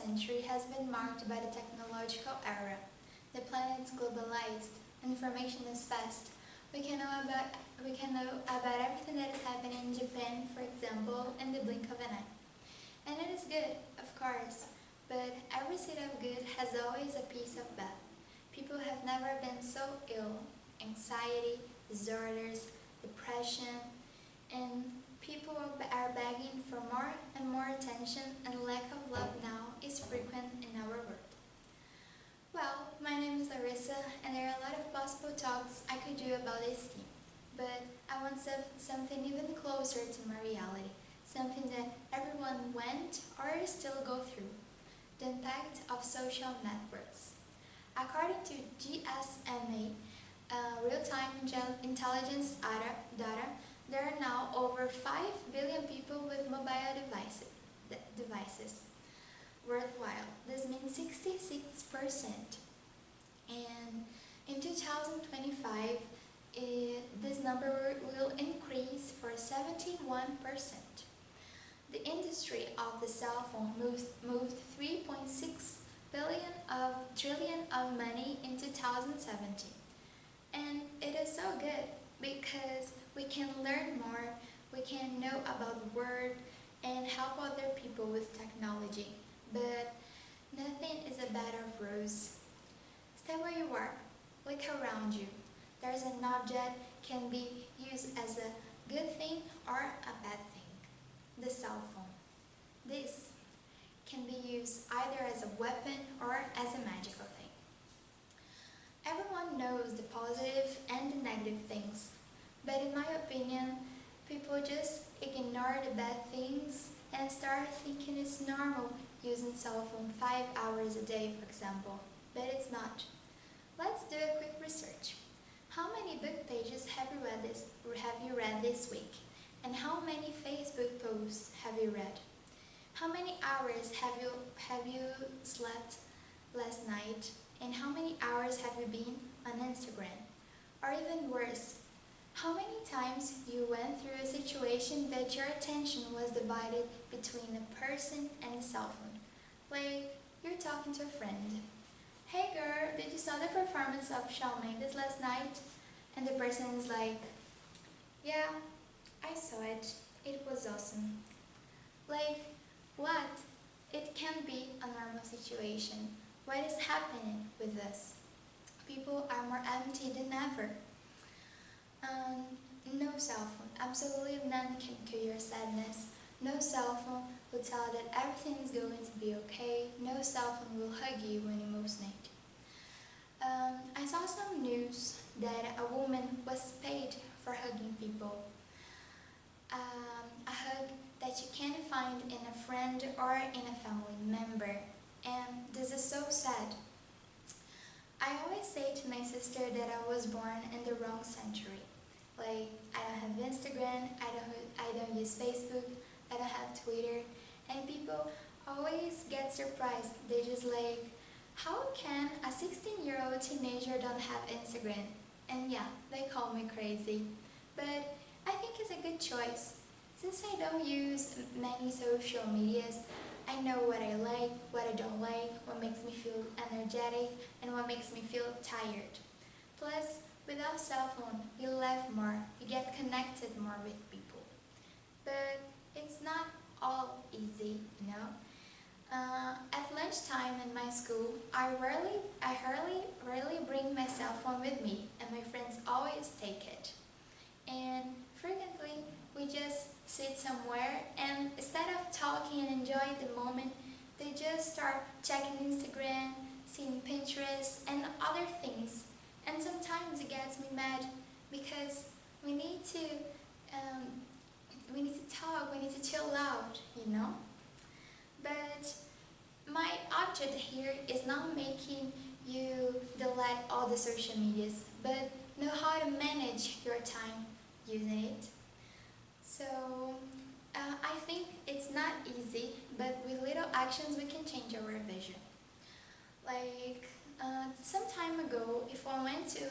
century has been marked by the technological era. The planet's globalized, information is fast. We can know about everything that is happening in Japan, for example, in the blink of an eye. And it is good, of course, but every seed of good has always a piece of bad. People have never been so ill. Anxiety, disorders, depression, and people are begging for more and more attention, and lack of love now is frequent in our world. Well, my name is Larissa, and there are a lot of possible talks I could do about this theme, but I want something even closer to my reality, something that everyone went or still go through: the impact of social networks. According to GSMA, real-time intelligence data, there are now over 5 billion people with mobile devices worldwide. This means 66%. And in 2025, this number will increase for 71%. The industry of the cell phone moved 3.6 trillion of money in 2017. And it is so good because we can learn more, we can know about the world and help other people with technology. But nothing is a bed of roses. Stay where you are, look around you. There's an object can be used as a good thing or a bad thing. The cell phone. This can be used either as a weapon or as a magical thing. Everyone knows the positive and the negative things, but in my opinion, people just ignore the bad things and start thinking it's normal using cell phone 5 hours a day, for example, but it's not. Let's do a quick research. How many book pages have you read this week? And how many Facebook posts have you read? How many hours have you slept last night? And how many hours have you been on Instagram? Or even worse, how many times you went through a situation that your attention was divided between a person and a cell phone? Like, you're talking to a friend. Hey girl, did you saw the performance of Shawn Mendes last night? And the person is like, yeah, I saw it. It was awesome. Like, what? It can't be a normal situation. What is happening with us? People are more empty than ever. No cell phone, absolutely none can cure your sadness. No cell phone will tell that everything is going to be okay. No cell phone will hug you when you most need. I saw some news that a woman was paid for hugging people. A hug that you can't find in a friend or in a family member. And this is so sad. I always say to my sister that I was born in the wrong century. Like, I don't have Instagram, I don't use Facebook, I don't have Twitter, and people always get surprised. They just like, how can a 16-year-old teenager don't have Instagram? And yeah, they call me crazy. But I think it's a good choice. Since I don't use many social medias, I know what I like, what I don't like, what makes me feel energetic, and what makes me feel tired. Plus, without cell phone, you laugh more, you get connected more with people. But it's not all easy, you know? At lunchtime in my school, I rarely bring my cell phone with me, and my friends always take it. And frequently, we just sit somewhere, and instead of talking and enjoying the moment, they just start checking Instagram, seeing Pinterest, and other things. And sometimes it gets me mad because we need to talk, we need to chill out, you know? But my object here is not making you delete all the social medias, but know how to manage your time using it. So I think it's not easy, but with little actions we can change our vision. Like some time ago, if I went to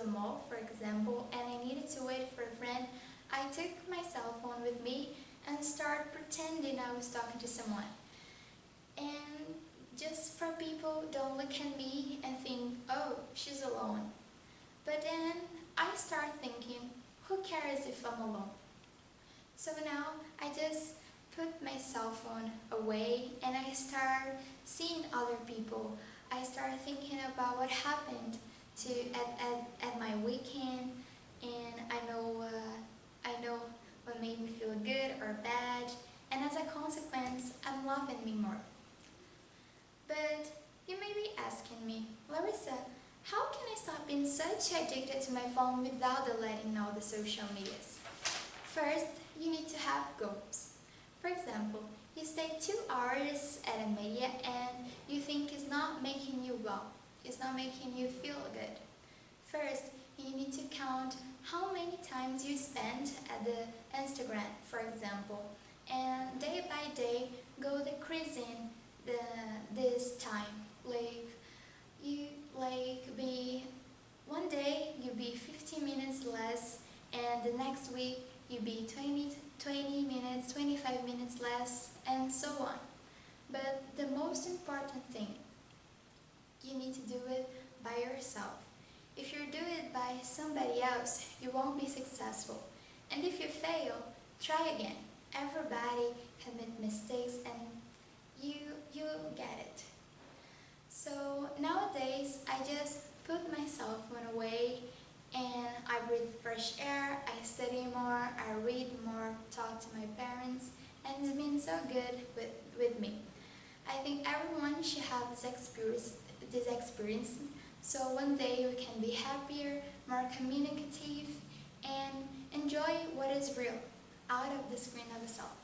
a mall, for example, and I needed to wait for a friend, I took my cell phone with me and started pretending I was talking to someone. And just for people don't look at me and think, oh, she's alone. But then I start thinking, who cares if I'm alone? So now I just put my cell phone away and I start seeing other people. I start thinking about what happened at my weekend, and I know what made me feel good or bad, and as a consequence, I'm loving me more. But you may be asking me, Larissa, how can I stop being such addicted to my phone without deleting all the social medias? First, you need to have goals. For example, you stay 2 hours at a media and you think it's not making you well, it's not making you feel good. First, you need to count how many times you spend at the Instagram, for example, and day by day go decreasing this time. Be one day you be 15 minutes less, and the next week you be 20 minutes, 25 minutes less, and so on. But the most important thing, you need to do it by yourself. If you do it by somebody else, you won't be successful. And if you fail, try again. Everybody commit mistakes and you get it. So nowadays, I just put my cell phone away and I breathe fresh air, I study more, I read more, talk to my parents, and it's been so good with me. I think everyone should have this experience, so one day we can be happier, more communicative, and enjoy what is real out of the screen of the cell phone.